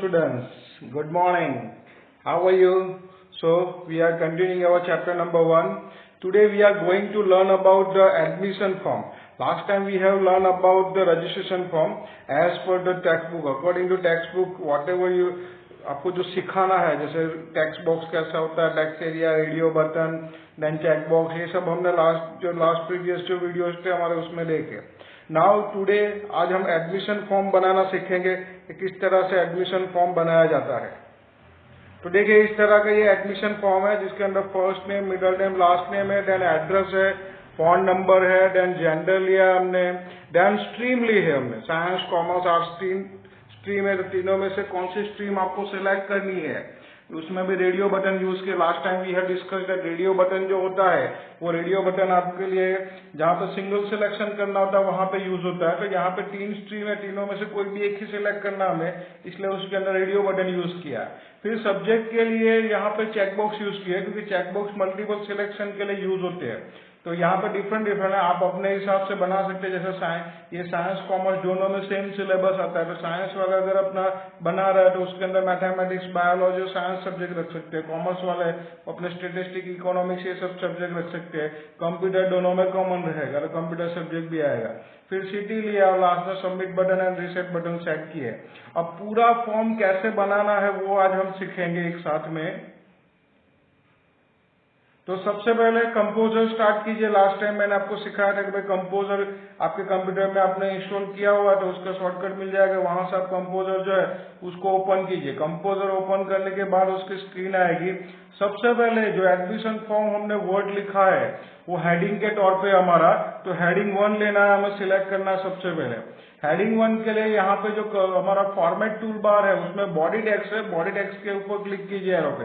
students, good morning. How are you? So we are continuing our chapter number 1. Today we are going to learn about the admission form. Last time we have learned about the registration form as per the textbook. According to textbook, whatever you आपको जो सिखाना है, जैसे text box कैसा होता है, text area, radio button, then check box, ये सब हमने लास्ट प्रीवियस जो वीडियोस थे हमारे उसमें देखे. नाउ टुडे आज हम एडमिशन फॉर्म बनाना सीखेंगे कि किस तरह से एडमिशन फॉर्म बनाया जाता है. तो देखिए इस तरह का ये एडमिशन फॉर्म है जिसके अंदर first name, middle name, last name है, देन एड्रेस है, फोन नंबर है, देन जेंडर लिया हमने, देन स्ट्रीम ली है हमने, साइंस, कॉमर्स, आर्ट्स स्ट्रीम है. तो तीनों में से कौन सी स्ट्रीम आपको सिलेक्ट करनी है. उसमें भी रेडियो बटन यूज किया. Last time we have discussed that radio button जो होता है वो रेडियो बटन आपके लिए जहाँ पे सिंगल सिलेक्शन करना होता है वहां पे यूज होता है. तो यहाँ पे 3 स्ट्रीम है, तीनों में से कोई भी एक ही सिलेक्ट करना हमें, इसलिए उसके अंदर रेडियो बटन यूज किया. फिर सब्जेक्ट के लिए यहाँ पे चेक बॉक्स यूज किया क्योंकि चेक बॉक्स मल्टीपल सिलेक्शन के लिए यूज होते हैं. तो यहाँ पे डिफरेंट है, आप अपने हिसाब से बना सकते हैं. जैसे ये साइंस कॉमर्स दोनों में सेम सिलेबस आता है, तो साइंस वाला अगर अपना बना रहा है तो उसके अंदर मैथमेटिक्स, बायोलॉजी, साइंस सब्जेक्ट रख सकते हैं. कॉमर्स वाले अपने स्टेटिस्टिक, इकोनॉमिक्स ये सब सब्जेक्ट रख सकते हैं. कंप्यूटर दोनों में कॉमन रहेगा तो कंप्यूटर सब्जेक्ट भी आएगा. फिर सिटी लिया और लास्ट में submit button and reset button set किए. अब पूरा फॉर्म कैसे बनाना है वो आज हम सीखेंगे एक साथ में. तो सबसे पहले कंपोजर स्टार्ट कीजिए. लास्ट टाइम मैंने आपको सिखाया था कि भाई कंपोजर आपके कंप्यूटर में आपने इंस्टॉल किया हुआ तो उसका शॉर्टकट मिल जाएगा, वहां से आप कंपोजर जो है उसको ओपन कीजिए. कंपोजर ओपन करने के बाद उसकी स्क्रीन आएगी. सबसे पहले जो एडमिशन फॉर्म हमने वर्ड लिखा है वो हेडिंग के तौर पे हमारा, तो हेडिंग 1 लेना है, हमें सिलेक्ट करना है. सबसे पहले हेडिंग 1 के लिए यहाँ पे जो हमारा फॉर्मेट टूल बार है उसमें बॉडी टेक्स्ट है, बॉडी टेक्स्ट के ऊपर क्लिक कीजिए एरो पे,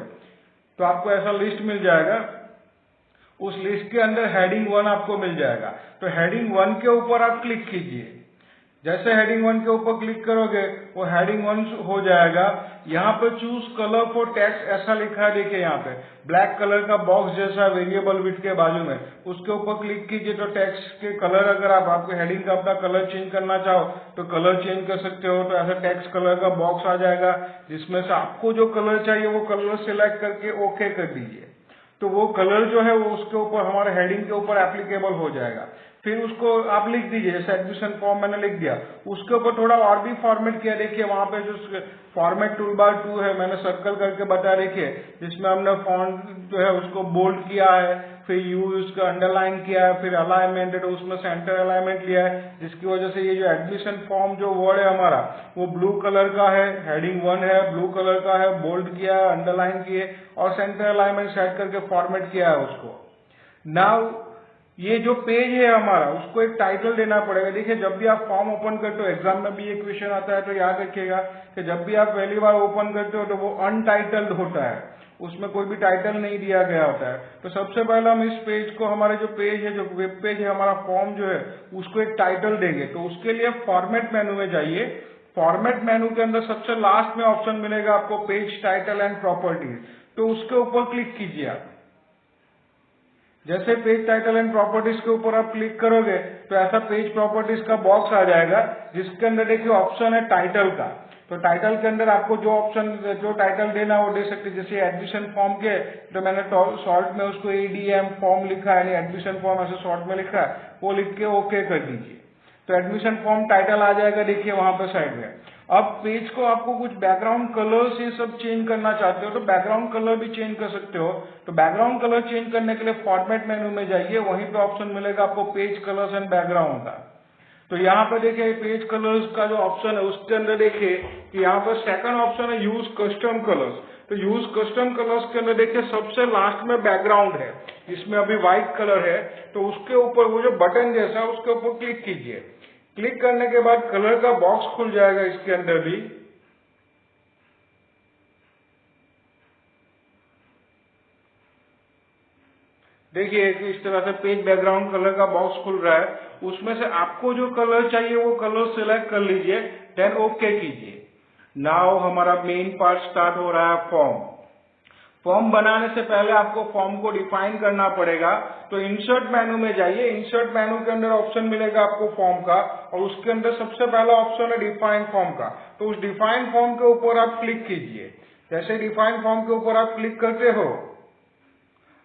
तो आपको ऐसा लिस्ट मिल जाएगा. उस लिस्ट के अंदर हेडिंग 1 आपको मिल जाएगा. तो हेडिंग 1 के ऊपर आप क्लिक कीजिए. जैसे हेडिंग 1 के ऊपर क्लिक करोगे वो हेडिंग 1 हो जाएगा. यहाँ पे चूज कलर फॉर टेक्स्ट ऐसा लिखा है, देखिए यहाँ पे ब्लैक कलर का बॉक्स जैसा वेरिएबल विड्थ के बाजू में, उसके ऊपर क्लिक कीजिए. तो टेक्स्ट के कलर अगर आपके हेडिंग का अपना कलर चेंज करना चाहो तो कलर चेंज कर सकते हो. तो ऐसा टेक्स्ट कलर का बॉक्स आ जाएगा जिसमें से आपको जो कलर चाहिए वो कलर सिलेक्ट करके ओके कर दीजिए. तो वो कलर जो है वो उसके ऊपर हमारे हेडिंग के ऊपर एप्लीकेबल हो जाएगा. फिर उसको आप लिख दीजिए, जैसे एडमिशन फॉर्म मैंने लिख दिया. उसके ऊपर थोड़ा और भी फॉर्मेट किया. देखिए वहां पे जो फॉर्मेट टूल बार 2 है मैंने सर्कल करके बता रखिए, जिसमें हमने फॉन्ट जो है उसको बोल्ड किया है, फिर यूज का अंडरलाइन किया है, फिर अलाइनमेंट है तो उसमें सेंटर अलाइनमेंट लिया है, जिसकी वजह से ये जो एडमिशन फॉर्म जो वर्ड है हमारा वो ब्लू कलर का है. हेडिंग 1 है, ब्लू कलर का है, बोल्ड किया है, अंडरलाइन किए और सेंटर अलाइनमेंट सेट करके फॉर्मेट किया है उसको. नाउ ये जो पेज है हमारा उसको एक टाइटल देना पड़ेगा. देखिए जब भी आप फॉर्म ओपन करते हो, एग्जाम में भी ये क्वेश्चन आता है तो याद रखिएगा कि जब भी आप पहली बार ओपन करते हो तो वो अनटाइटल्ड होता है, उसमें कोई भी टाइटल नहीं दिया गया होता है. तो सबसे पहले हम इस पेज को, हमारे जो पेज है, जो वेब पेज है हमारा फॉर्म जो है, उसको एक टाइटल देंगे. तो उसके लिए फॉर्मेट मेनू में जाइए. फॉर्मेट मेनू के अंदर सबसे लास्ट में ऑप्शन मिलेगा आपको पेज टाइटल एंड प्रॉपर्टीज, तो उसके ऊपर क्लिक कीजिए आप. जैसे पेज टाइटल एंड प्रॉपर्टीज के ऊपर आप क्लिक करोगे तो ऐसा पेज प्रॉपर्टीज का बॉक्स आ जाएगा जिसके अंदर देखिए ऑप्शन है टाइटल का. तो टाइटल के अंदर आपको जो ऑप्शन, जो टाइटल देना वो दे सकते. जैसे एडमिशन फॉर्म के तो मैंने शॉर्ट में उसको एडीएम फॉर्म लिखा है, एडमिशन फॉर्म ऐसे शॉर्ट में लिखा है, वो लिख के ओके कर दीजिए. तो एडमिशन फॉर्म टाइटल आ जाएगा, देखिए वहां पर साइड में. अब पेज को आपको कुछ बैकग्राउंड कलर्स ये सब चेंज करना चाहते हो तो बैकग्राउंड कलर भी चेंज कर सकते हो. तो बैकग्राउंड कलर चेंज करने के लिए फॉर्मेट मेनू में जाइए, वहीं पे ऑप्शन मिलेगा आपको पेज कलर्स एंड बैकग्राउंड का. तो यहाँ पर देखिए पेज कलर्स का जो ऑप्शन है उसके अंदर देखिए कि यहाँ पर सेकंड ऑप्शन है यूज कस्टम कलर्स. तो यूज कस्टम कलर्स के अंदर देखिए सबसे लास्ट में बैकग्राउंड है, इसमें अभी व्हाइट कलर है. तो उसके ऊपर वो जो बटन जैसा है उसके ऊपर क्लिक कीजिए. क्लिक करने के बाद कलर का बॉक्स खुल जाएगा इसके अंदर भी. देखिए इस तरह से पेज बैकग्राउंड कलर का बॉक्स खुल रहा है. उसमें से आपको जो कलर चाहिए वो कलर सिलेक्ट कर लीजिए, देन ओके कीजिए. नाउ हमारा मेन पार्ट स्टार्ट हो रहा है फॉर्म. फॉर्म बनाने से पहले आपको फॉर्म को डिफाइन करना पड़ेगा। तो इंसर्ट मेनू में जाइए, इंसर्ट मेनू के अंदर ऑप्शन मिलेगा आपको फॉर्म का, और उसके अंदर सबसे पहला ऑप्शन है डिफाइन फॉर्म का। तो उस डिफाइन फॉर्म के ऊपर आप क्लिक कीजिए। जैसे डिफाइन फॉर्म के ऊपर आप क्लिक करते हो,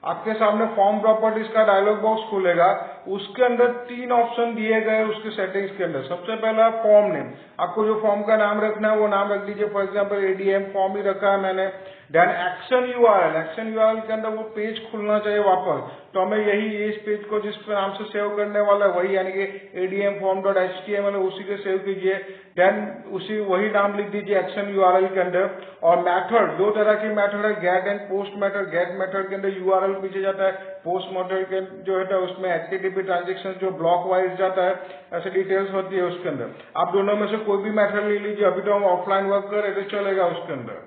आपके सामने फॉर्म प्रॉपर्टीज का डायलॉग बॉक्स खुलेगा। उसके अंदर 3 ऑप्शन दिए गए उसके सेटिंग्स के अंदर। सबसे पहला फॉर्म नेम, आपको जो फॉर्म का नाम रखना है वो नाम रख दीजिए। फॉर एग्जांपल एडीएम फॉर्म ही रखा है मैंने। Then action URL, action URL के अंदर वो पेज खुलना चाहिए वापस, तो हमें यही इस पेज को जिस नाम से सेव करने वाला है वही, यानी कि adm-form.html उसी के सेव कीजिए। देन उसी वही नाम लिख दीजिए एक्शन यूआरएल के अंदर। और मेथड, 2 तरह की मेथड है, get and post method. Get method के अंदर यूआरएल पीछे जाता है, पोस्ट मेथड के जो है उसमें एचटीटीपी ट्रांजेक्शन जो ब्लॉक वाइज जाता है, ऐसे डिटेल्स होती है उसके अंदर। आप दोनों में से कोई भी मेथड ले लीजिए। अभी तो हम ऑफलाइन वर्क कर रहे तो चलेगा उसके अंदर।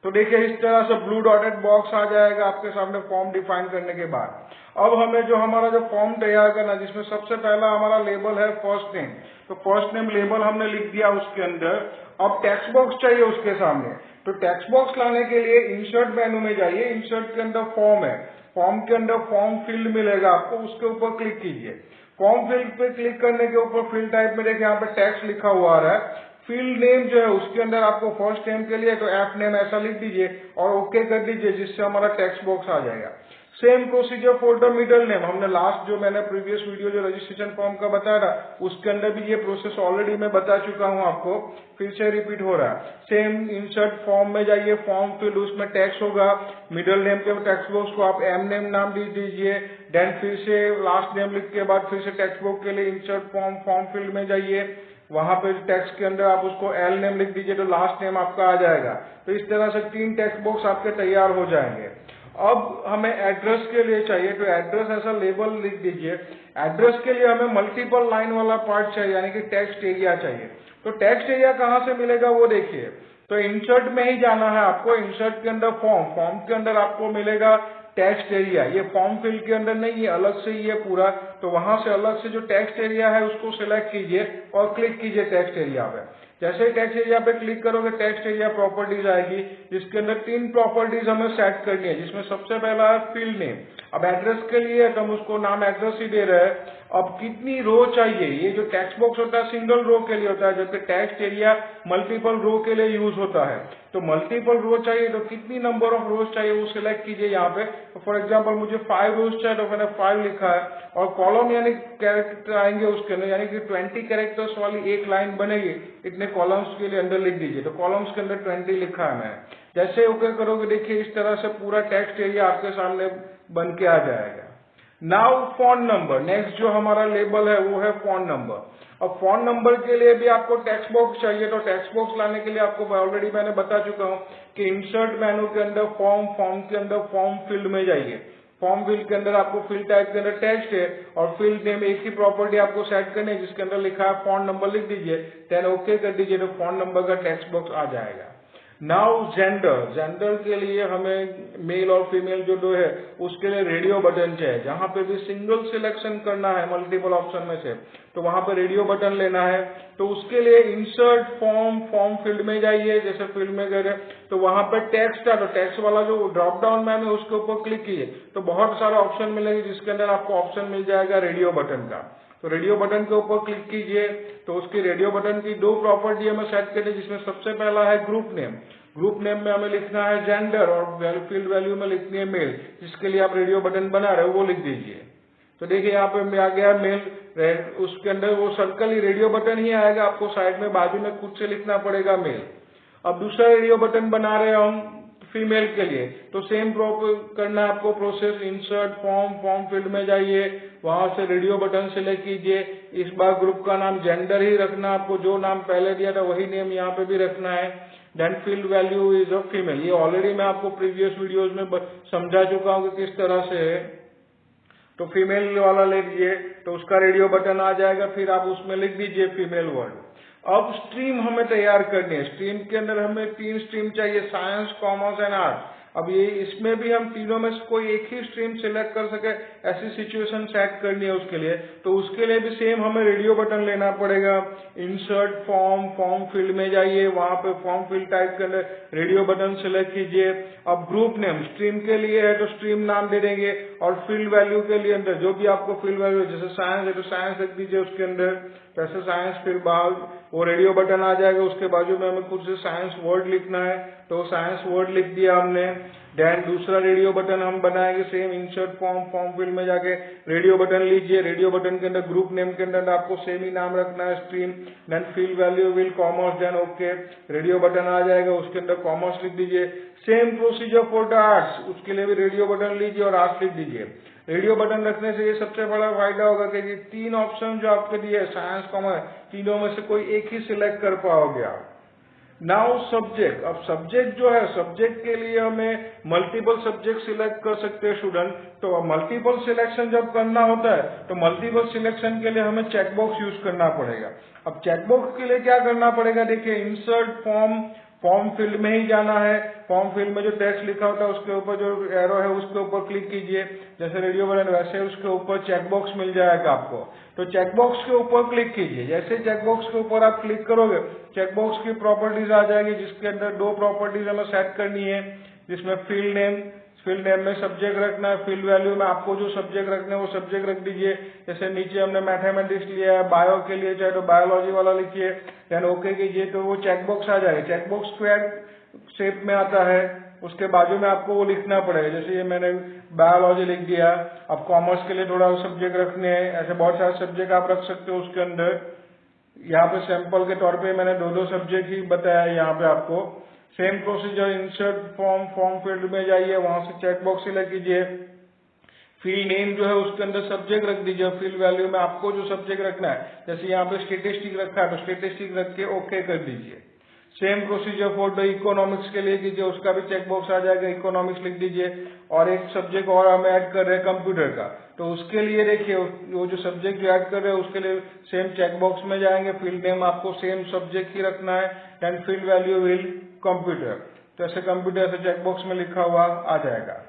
तो देखिए इस तरह से ब्लू डॉटेड बॉक्स आ जाएगा आपके सामने फॉर्म डिफाइन करने के बाद। अब हमें जो हमारा जो फॉर्म तैयार करना, जिसमें सबसे पहला हमारा लेबल है फर्स्ट नेम। तो फर्स्ट नेम लेबल हमने लिख दिया उसके अंदर। अब टेक्स्ट बॉक्स चाहिए उसके सामने। तो टेक्स्ट बॉक्स लाने के लिए इंसर्ट मेनू में जाइए। इंसर्ट के अंदर फॉर्म है, फॉर्म के अंदर फॉर्म फील्ड मिलेगा आपको, उसके ऊपर क्लिक कीजिए। फॉर्म फील्ड पे क्लिक करने के ऊपर फील्ड टाइप में देखिए यहाँ पे टेक्स्ट लिखा हुआ आ रहा है। फील्ड नेम जो है उसके अंदर आपको फर्स्ट नेम के लिए तो एफ नेम ऐसा लिख दीजिए और ओके कर दीजिए, जिससे हमारा टेक्स्ट बॉक्स आ जाएगा। Same procedure for the middle name. हमने लास्ट जो मैंने प्रीवियस वीडियो जो रजिस्ट्रेशन फॉर्म का बताया था उसके अंदर भी ये प्रोसेस ऑलरेडी मैं बता चुका हूं आपको, फिर से रिपीट हो रहा है। सेम इंसर्ट फॉर्म में जाइए, फॉर्म फील्ड उसमें टेक्स्ट होगा। मिडल नेम के टेक्स्ट बॉक्स को आप एम नेम नाम दे दीजिए। देन फिर से लास्ट नेम लिख के बाद फिर से टेक्स्ट बॉक्स के लिए इंसर्ट फॉर्म फील्ड में जाइए, वहां पे टेक्स्ट के अंदर आप उसको एल नेम लिख दीजिए तो लास्ट नेम आपका आ जाएगा। तो इस तरह से 3 टेक्स्ट बॉक्स आपके तैयार हो जाएंगे। अब हमें एड्रेस के लिए चाहिए, तो एड्रेस ऐसा लेबल लिख दीजिए। एड्रेस के लिए हमें मल्टीपल लाइन वाला पार्ट चाहिए, यानी कि टेक्स्ट एरिया चाहिए। तो टेक्स्ट एरिया कहाँ से मिलेगा वो देखिए। तो इंसर्ट में ही जाना है आपको। इंसर्ट के अंदर फॉर्म के अंदर आपको मिलेगा टेक्स्ट एरिया। ये फॉर्म फील्ड के अंदर नहीं, ये अलग से ही है पूरा। तो वहां से अलग से जो टेक्स्ट एरिया है उसको सिलेक्ट कीजिए और क्लिक कीजिए टेक्स्ट एरिया पे। जैसे ही टेक्स्ट एरिया पे क्लिक करोगे टेक्स्ट एरिया प्रॉपर्टीज आएगी, जिसके अंदर 3 प्रॉपर्टीज हमें सेट करनी है, जिसमें सबसे पहला है फील्ड नेम। अब एड्रेस के लिए तो हम उसको नाम एड्रेस ही दे रहे हैं। अब कितनी रो चाहिए, ये जो टेक्स्ट बॉक्स होता है सिंगल रो के लिए होता है, जबकि टेक्स्ट एरिया मल्टीपल रो के लिए यूज होता है। तो मल्टीपल रो चाहिए तो कितनी नंबर ऑफ रोज चाहिए वो सिलेक्ट कीजिए यहाँ पे। तो फॉर एग्जांपल मुझे 5 रोज चाहिए तो मैंने 5 लिखा है। और कॉलम यानी कैरेक्टर आएंगे उसके अंदर, यानी कि 20 कैरेक्टर्स वाली एक लाइन बनेगी, इतने कॉलम्स के लिए अंदर लिख दीजिए। तो कॉलम्स के अंदर 20 लिखा है मैंने। जैसे ओके करोगे देखिए इस तरह से पूरा टेक्स्ट एरिया आपके सामने बन के आ जाएगा। नाउ फोन नंबर, नेक्स्ट जो हमारा लेबल है वो है फोन नंबर। अब फोन नंबर के लिए भी आपको टेक्स्ट बॉक्स चाहिए। तो टेक्स्ट बॉक्स लाने के लिए आपको ऑलरेडी मैंने बता चुका हूं कि इंसर्ट मेनू के अंदर फॉर्म के अंदर फॉर्म फील्ड में जाइए। फॉर्म फील्ड के अंदर आपको फील्ड टाइप के अंदर टेक्स्ट है और फील्ड नेम एक ही प्रॉपर्टी आपको सेट करनी है, जिसके अंदर लिखा है फोन नंबर लिख दीजिए। देन ओके कर दीजिए तो फोन नंबर का टेक्स्ट बॉक्स आ जाएगा। नाउ जेंडर के लिए हमें मेल और फीमेल जो है उसके लिए रेडियो बटन चाहिए। जहां पे भी सिंगल सिलेक्शन करना है मल्टीपल ऑप्शन में से, तो वहां पे रेडियो बटन लेना है। तो उसके लिए इंसर्ट फॉर्म फील्ड में जाइए। जैसे फील्ड में गए तो वहां पे टेक्स्ट है, तो टेक्स्ट वाला जो ड्रॉप डाउन में है उसके ऊपर क्लिक कीजिए तो बहुत सारे ऑप्शन मिलेंगे, जिसके अंदर आपको ऑप्शन मिल जाएगा रेडियो बटन का। तो रेडियो बटन के ऊपर क्लिक कीजिए तो उसकी रेडियो बटन की 2 प्रॉपर्टी हमें सेट करनी है, जिसमें सबसे पहला है ग्रुप नेम। ग्रुप नेम में हमें लिखना है जेंडर और फील्ड वैल्यू में लिखनी है मेल। जिसके लिए आप रेडियो बटन बना रहे हो वो लिख दीजिए। तो देखिए यहाँ पे आ गया मेल, उसके अंदर वो सर्कल ही रेडियो बटन ही आएगा, आपको साइड में बाजू में खुद से लिखना पड़ेगा मेल। अब दूसरा रेडियो बटन बना रहे हम फीमेल के लिए, तो सेम करना है आपको प्रोसेस। इंसर्ट फॉर्म फील्ड में जाइए, वहां से रेडियो बटन सिलेक्ट कीजिए। इस बार ग्रुप का नाम जेंडर ही रखना, आपको जो नाम पहले दिया था वही नेम यहाँ पे भी रखना है। Then field value is a female. ये ऑलरेडी मैं आपको प्रीवियस वीडियोज में समझा चुका हूँ कि किस तरह से है। तो फीमेल वाला ले लीजिए तो उसका रेडियो बटन आ जाएगा, फिर आप उसमें लिख दीजिए फीमेल वर्ड। अब स्ट्रीम हमें तैयार करनी है। स्ट्रीम के अंदर हमें 3 स्ट्रीम चाहिए, साइंस, कॉमर्स एंड आर्ट। अब ये इसमें भी हम तीनों में से कोई एक ही स्ट्रीम सिलेक्ट कर सके, ऐसी सिचुएशन सेट करनी है उसके लिए, तो उसके लिए भी सेम हमें रेडियो बटन लेना पड़ेगा। इंसर्ट फॉर्म, फॉर्म फील्ड में जाइए, वहां पे फॉर्म फील्ड टाइप कर ले, रेडियो बटन सिलेक्ट कीजिए। अब ग्रुप नेम स्ट्रीम के लिए है तो स्ट्रीम नाम दे देंगे, और फील्ड वैल्यू के लिए अंदर जो भी आपको फील्ड वैल्यू, जैसे साइंस है तो साइंस लिख दीजिए उसके अंदर, वैसे साइंस, फिर बाहर वो रेडियो बटन आ जाएगा, उसके बाजू में हमें कुछ साइंस वर्ड लिखना है तो साइंस वर्ड लिख दिया हमने। देन दूसरा रेडियो बटन हम बनाएंगे same insert form, form field में जाके रेडियो बटन लीजिए, रेडियो बटन के अंदर ग्रुप नेम के अंदर आपको सेम ही नाम रखना है stream. Then field value will commerce, then okay, radio button आ जाएगा उसके अंदर कॉमर्स लिख दीजिए। Same procedure for the arts, उसके लिए भी रेडियो बटन लीजिए और आर्ट्स लिख दीजिए। रेडियो बटन रखने से ये सबसे बड़ा फायदा होगा कि ये तीन ऑप्शन जो आपके दिए साइंस कॉमर्स, तीनों में से कोई एक ही सिलेक्ट कर पाओगे आप। नाउ सब्जेक्ट, अब सब्जेक्ट जो है, सब्जेक्ट के लिए हमें मल्टीपल सब्जेक्ट सिलेक्ट कर सकते हैं स्टूडेंट। तो मल्टीपल सिलेक्शन जब करना होता है तो मल्टीपल सिलेक्शन के लिए हमें चेकबॉक्स यूज करना पड़ेगा। अब चेकबॉक्स के लिए क्या करना पड़ेगा, देखिए इंसर्ट फॉर्म, फॉर्म फील्ड में ही जाना है। फॉर्म फील्ड में जो टेक्स्ट लिखा होता है उसके ऊपर जो एरो है उसके ऊपर क्लिक कीजिए, जैसे रेडियो बटन वैसे उसके ऊपर चेकबॉक्स मिल जाएगा आपको, तो चेकबॉक्स के ऊपर क्लिक कीजिए। जैसे चेकबॉक्स के ऊपर आप क्लिक करोगे चेकबॉक्स की प्रॉपर्टीज आ जाएगी, जिसके अंदर दो प्रॉपर्टीज हमें सेट करनी है, जिसमें फील्ड नेम, फील्ड नेम में सब्जेक्ट रखना है, फील्ड वैल्यू में आपको जो सब्जेक्ट रखना है वो सब्जेक्ट रख दीजिए। जैसे नीचे हमने मैथमेटिक्स लिया है, बायो के लिए चाहे तो बायोलॉजी वाला लिखिए, देन ओके कीजिए तो वो चेकबॉक्स आ जाएगा। चेकबॉक्स स्क्वायर शेप में आता है, उसके बाजू में आपको वो लिखना पड़ेगा, जैसे ये मैंने बायोलॉजी लिख दिया। अब कॉमर्स के लिए थोड़ा सब्जेक्ट रखने हैं, ऐसे बहुत सारे सब्जेक्ट आप रख सकते हो उसके अंदर। यहाँ पे सैंपल के तौर पे मैंने दो सब्जेक्ट ही बताया यहाँ पे आपको। Same procedure, insert form, form field में जाइए, वहां से चेकबॉक्स सिलेक्ट कीजिए। फील्ड नेम जो है उसके अंदर सब्जेक्ट रख दीजिए, फील्ड वैल्यू में आपको जो सब्जेक्ट रखना है, जैसे यहाँ पे स्टेटिस्टिक रखा है तो स्टेटिस्टिक रख के ओके कर दीजिए। Same procedure for the economics के लिए कीजिए, उसका भी चेकबॉक्स आ जाएगा, इकोनॉमिक्स लिख दीजिए। और एक सब्जेक्ट और हम ऐड कर रहे हैं कंप्यूटर का, तो उसके लिए देखिए वो जो सब्जेक्ट जो ऐड कर रहे हैं उसके लिए सेम चेकबॉक्स में जाएंगे, फील्ड नेम आपको सेम सब्जेक्ट ही रखना है, then field value will computer, तो ऐसे कंप्यूटर से चेकबॉक्स में लिखा हुआ आ जाएगा।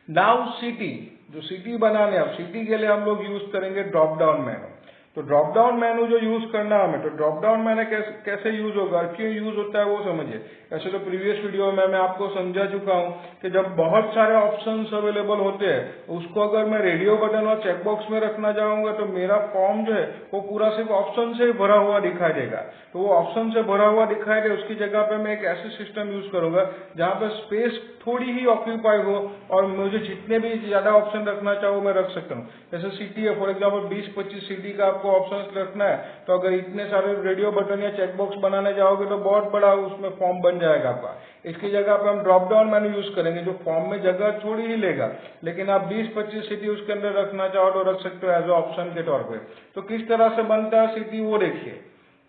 नाउ सिटी, जो सिटी बनाने, अब सिटी के लिए हम लोग यूज करेंगे ड्रॉप डाउन मेनू। तो ड्रॉप डाउन मेनू जो यूज करना है हमें, तो ड्रॉप डाउन मेनू कैसे यूज होगा, क्यों यूज होता है वो समझिए। ऐसे तो प्रीवियस वीडियो में मैं आपको समझा चुका हूं कि जब बहुत सारे ऑप्शंस अवेलेबल होते हैं, उसको अगर मैं रेडियो बटन और चेकबॉक्स में रखना चाहूंगा तो मेरा फॉर्म जो है वो पूरा सिर्फ ऑप्शन से ही भरा हुआ दिखाई देगा। तो वो ऑप्शन से भरा हुआ दिखाई दे, उसकी जगह पे मैं एक ऐसे सिस्टम यूज करूंगा जहां पे स्पेस थोड़ी ही ऑक्यूपाई हो और मुझे जितने भी ज्यादा ऑप्शन रखना चाहो मैं रख सकता हूँ। जैसे सिटी है, फॉर एग्जाम्पल 20-25 सिटी का आपको ऑप्शन रखना है, तो अगर इतने सारे रेडियो बटन या चेकबॉक्स बनाने जाओगे तो बहुत बड़ा उसमें फॉर्म बन जाएगा आपका। इसकी जगह पे हम ड्रॉप डाउन मेनू यूज करेंगे जो फॉर्म में जगह थोड़ी ही लेगा, लेकिन आप 20-25 सिटी उसके अंदर रखना चाहो तो रख सकते हो एज ऑप्शन के तौर पे। तो किस तरह से बनता है सिटी वो देखिए।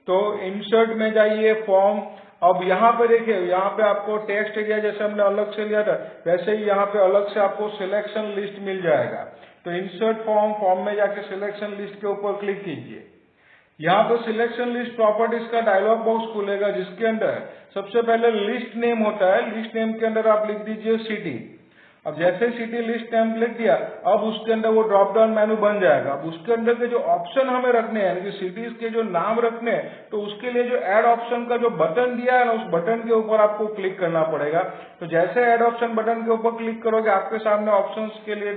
तो इंसर्ट में जाइए, फॉर्म, अब यहाँ पे देखिए, यहाँ पे आपको टेक्स्ट एरिया जैसे हमने अलग से लिया था वैसे ही यहाँ पे अलग से आपको सिलेक्शन लिस्ट मिल जाएगा। तो इंसर्ट फॉर्म, फॉर्म में जाके सिलेक्शन लिस्ट के ऊपर क्लिक कीजिए। यहाँ पे सिलेक्शन लिस्ट प्रॉपर्टीज का डायलॉग बॉक्स खुलेगा, जिसके अंदर सबसे पहले लिस्ट नेम होता है। लिस्ट नेम के अंदर आप लिख दीजिए सिटी। अब जैसे सिटी लिस्ट नेम लिख दिया, अब उसके अंदर वो ड्रॉप डाउन मेनू बन जाएगा। अब उसके अंदर के जो ऑप्शन हमें रखने हैं, यानी कि सिटीज के जो नाम रखने हैं, तो उसके लिए जो ऐड ऑप्शन का जो बटन दिया है ना, उस बटन के ऊपर आपको क्लिक करना पड़ेगा। तो जैसे ऐड ऑप्शन बटन के ऊपर क्लिक करोगे, आपके सामने ऑप्शंस के लिए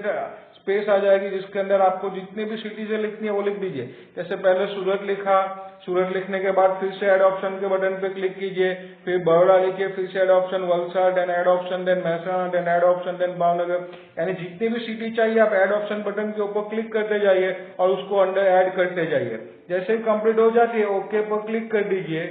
स्पेस आ जाएगी, जिसके अंदर आपको जितनी भी सिटीज लिखनी है वो लिख दीजिए। जैसे पहले सूरत लिखा, सूरत लिखने के बाद फिर से ऐड ऑप्शन के बटन पे क्लिक कीजिए, फिर बड़ौदा लिखिए, फिर से add option Valsad, then add option, then Mehsana, then add option, then Bhavnagar, यानी जितनी भी सिटी चाहिए आप ऐड ऑप्शन बटन के ऊपर क्लिक करते जाइए और उसको अंदर ऐड करते जाइए। जैसे ही कंप्लीट हो जाती है ओके पर क्लिक कर दीजिए,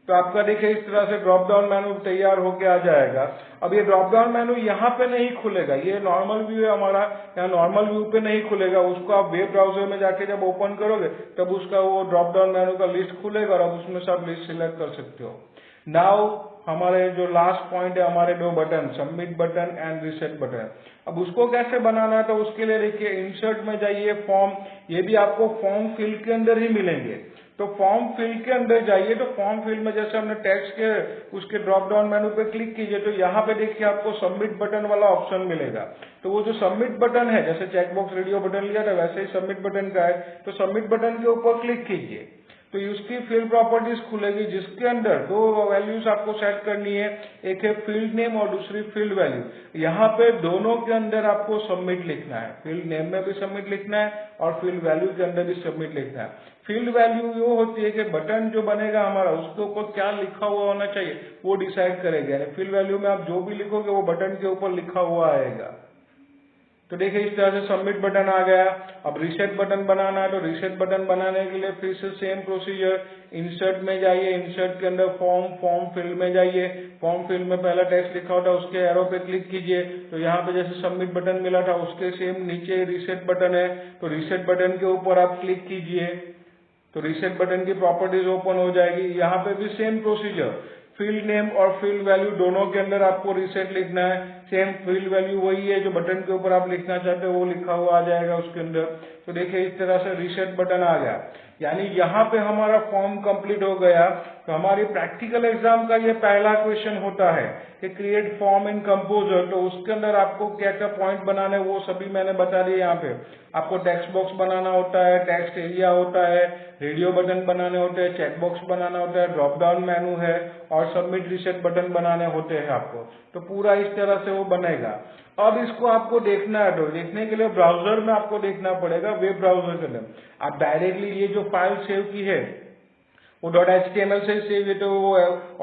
तो आपका देखिए इस तरह से ड्रॉप डाउन मेनू तैयार होके आ जाएगा। अब ये ड्रॉप डाउन मेनू यहाँ पे नहीं खुलेगा, ये नॉर्मल व्यू है हमारा, यहाँ नॉर्मल व्यू पे नहीं खुलेगा। उसको आप वेब ब्राउजर में जाके जब ओपन करोगे तब उसका वो ड्रॉप डाउन मेनू का लिस्ट खुलेगा और आप उसमें सब लिस्ट सिलेक्ट कर सकते हो। नाउ हमारे जो लास्ट पॉइंट है, हमारे दो button, submit button and reset button. अब उसको कैसे बनाना है, तो उसके लिए देखिए इंसर्ट में जाइए, फॉर्म, ये भी आपको फॉर्म फील्ड के अंदर ही मिलेंगे। तो फॉर्म फील्ड के अंदर जाइए, तो फॉर्म फील्ड में जैसे हमने टेक्स्ट के उसके ड्रॉप डाउन मेनू पे क्लिक कीजिए, तो यहाँ पे देखिए आपको सबमिट बटन वाला ऑप्शन मिलेगा। तो वो जो सबमिट बटन है, जैसे चेकबॉक्स रेडियो बटन लिया था वैसे ही सबमिट बटन का है, तो सबमिट बटन के ऊपर क्लिक कीजिए, तो उसकी फील्ड प्रॉपर्टीज खुलेगी जिसके अंदर दो वैल्यूज आपको सेट करनी है, एक है फील्ड नेम और दूसरी फील्ड वैल्यू। यहाँ पे दोनों के अंदर आपको सबमिट लिखना है, फील्ड नेम में भी सबमिट लिखना है और फील्ड वैल्यू के अंदर भी सबमिट लिखना है। फील्ड वैल्यू वो होती है कि बटन जो बनेगा हमारा उसके ऊपर क्या लिखा हुआ होना चाहिए वो डिसाइड करेगा, यानी फील्ड वैल्यू में आप जो भी लिखोगे वो बटन के ऊपर लिखा हुआ आएगा। तो देखिए इस तरह से सबमिट बटन आ गया। अब रीसेट बटन बनाना है, तो रीसेट बटन बनाने के लिए फिर से सेम प्रोसीजर, इंसर्ट में जाइए, इंसर्ट के अंदर फॉर्म फील्ड में जाइए, फॉर्म फील्ड में पहला टेक्स्ट लिखा होता है उसके एरो पे क्लिक कीजिए, तो यहाँ पे जैसे सबमिट बटन मिला था उसके सेम नीचे रीसेट बटन है, तो रीसेट बटन के ऊपर आप क्लिक कीजिए, तो रीसेट बटन की प्रॉपर्टीज ओपन हो जाएगी। यहाँ पे भी सेम प्रोसीजर, फील्ड नेम और फील्ड वैल्यू दोनों के अंदर आपको रीसेट लिखना है, सेम फील्ड वैल्यू वही है जो बटन के ऊपर आप लिखना चाहते हो वो लिखा हुआ आ जाएगा उसके अंदर। तो देखिए इस तरह से रीसेट बटन आ गया, यानी यहाँ पे हमारा फॉर्म कंप्लीट हो गया। तो हमारी प्रैक्टिकल एग्जाम का ये पहला क्वेश्चन होता है कि क्रिएट फॉर्म इन कंपोजर, तो उसके अंदर आपको क्या क्या पॉइंट बनाने वो सभी मैंने बता दिए। यहाँ पे आपको टेक्स्ट बॉक्स बनाना होता है, टेक्स्ट एरिया होता है, रेडियो बटन बनाने होते हैं, चेक बॉक्स बनाना होता है, ड्रॉप डाउन मेनू है और सबमिट रीसेट बटन बनाने होते हैं आपको। तो पूरा इस तरह से वो बनेगा। अब इसको आपको देखना है, तो देखने के लिए ब्राउजर में आपको देखना पड़ेगा, वेब ब्राउजर के अंदर। आप डायरेक्टली ये जो फाइल सेव की है वो .html से सेव है तो वो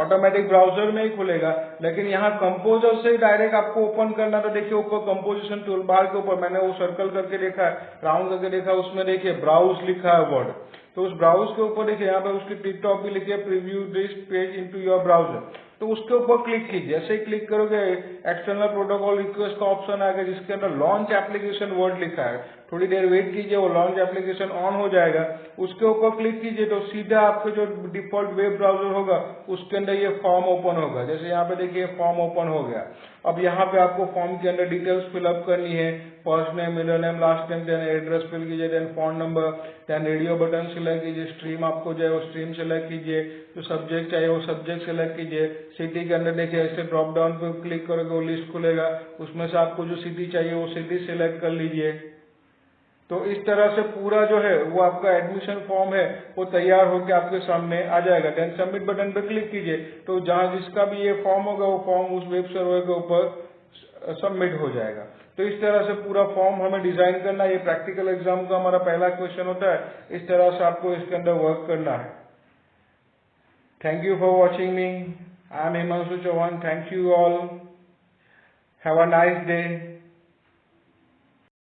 ऑटोमेटिक ब्राउजर में ही खुलेगा, लेकिन यहाँ कंपोजर से डायरेक्ट आपको ओपन करना। तो देखिए ऊपर कंपोजिशन टूल बार के ऊपर मैंने वो सर्कल करके देखा है, राउंड करके देखा, उसमें देखिए ब्राउज लिखा है वर्ड, तो उस ब्राउज के ऊपर देखिए यहाँ पे उसकी टिक टॉप भी लिखी है, preview this page into your browser, तो उसके ऊपर क्लिक कीजिए। जैसे ही क्लिक करोगे एक्सटर्नल प्रोटोकॉल रिक्वेस्ट का ऑप्शन आएगा जिसके अंदर लॉन्च एप्लीकेशन वर्ड लिखा है, थोड़ी देर वेट कीजिए, वो लॉन्च एप्लीकेशन ऑन हो जाएगा, उसके ऊपर क्लिक कीजिए तो सीधा आपके जो डिफॉल्ट वेब ब्राउजर होगा उसके अंदर ये फॉर्म ओपन होगा। जैसे यहाँ पे देखिए फॉर्म ओपन हो गया। अब यहाँ पे आपको फॉर्म के अंदर डिटेल्स फिलअप करनी है, first name, middle name, last name, then address fill कीजिए, then phone number, then radio button select कीजिए, स्ट्रीम आपको जो है वो स्ट्रीम सिलेक्ट कीजिए, जो सब्जेक्ट चाहिए वो सब्जेक्ट सिलेक्ट कीजिए, सिटी के अंदर देखिए ऐसे ड्रॉप डाउन पे क्लिक करोगे वो लिस्ट खुलेगा, उसमें से आपको जो सिटी चाहिए वो सिटी सिलेक्ट कर लीजिए। तो इस तरह से पूरा जो है वो आपका एडमिशन फॉर्म है वो तैयार होकर आपके सामने आ जाएगा। देन सबमिट बटन पे क्लिक कीजिए, तो जहां जिसका भी ये फॉर्म होगा वो फॉर्म उस वेब सर्वर के ऊपर सबमिट हो जाएगा। तो इस तरह से पूरा फॉर्म हमें डिजाइन करना है, ये प्रैक्टिकल एग्जाम का हमारा पहला क्वेश्चन होता है, इस तरह से आपको इसके अंदर वर्क करना है। Thank you for watching me, I am Himanshu Chauhan, thank you all, have a nice day.